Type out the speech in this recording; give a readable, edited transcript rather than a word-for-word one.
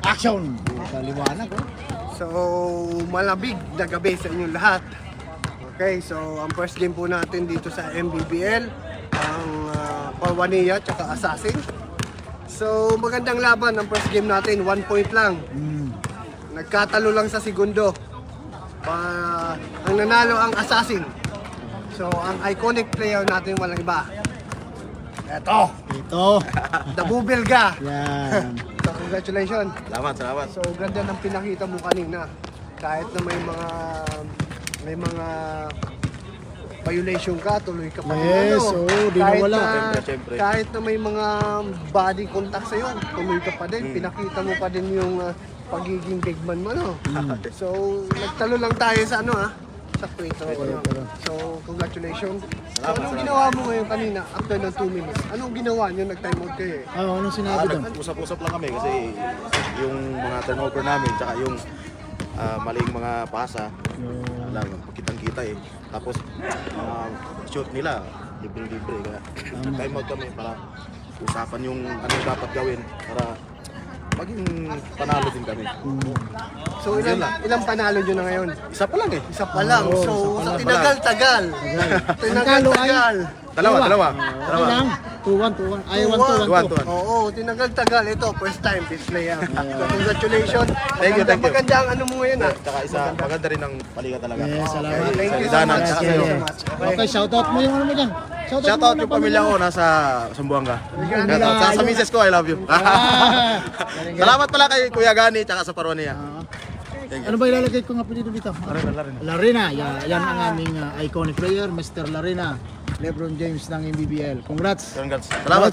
Action! Kaliwanag, oh. So, malabig na gabi sa inyong lahat. Okay, so ang first game po natin dito sa MBBL, ang Parwania tsaka Assassin. So, magandang laban ang first game natin, 1 point lang. Nagkatalo lang sa segundo. Ang nanalo ang Assassin. So, ang iconic player natin walang iba. Ito! The Bubelga! Yan. So, congratulations! Salamat. So, ganda ng pinakita mo kanina. Kahit na may mga violation ka, tuloy ka pa rin. Yes, di nawala. Siyempre. Kahit na may mga body contact sa'yo, tuloy ka pa din. Pinakita mo pa din yung pagiging big man mo, no? So, nagtalo lang tayo sa sa Twitter. So, congratulations. So, anong ginawa mo ngayon kanina after ng 2 minutes? Anong ginawa nyo? Nag-time out kayo eh? Anong sinabi doon? Nag-usap-usap lang kami kasi yung mga turnover namin tsaka yung maling mga pasa lang kitang-kita eh. Tapos shoot nila libre-libre kaya time out kami para usapan yung ano dapat gawin para maging panalo din kami. So ilang panalo nyo na ngayon? Isa pa lang eh. Isa pa lang. So sa tinagal-tagal. Tinagal-tagal. Dalawa. Okay lang. 2-1. Ay, 1-2. Oo, tinagal-tagal. Ito, first time this player. So congratulations. Thank you. Maganda ang ano mo ngayon Tsaka isa maganda rin ang paliga talaga. Yes, salamat. Thank you so much. Thank you. Okay, shoutout mo yung ano mo dyan. Shoutout yung pamilya ko nasa Sambuanga. Sa misis ko, I love you. Salamat pala kay Kuya Gani tsaka sa Parwania. Ano ba ilalagay ko nga po dito? Larena. Yan ang aming iconic player, Mr. Larena. LeBron James ng MBBL. Congrats. Salamat.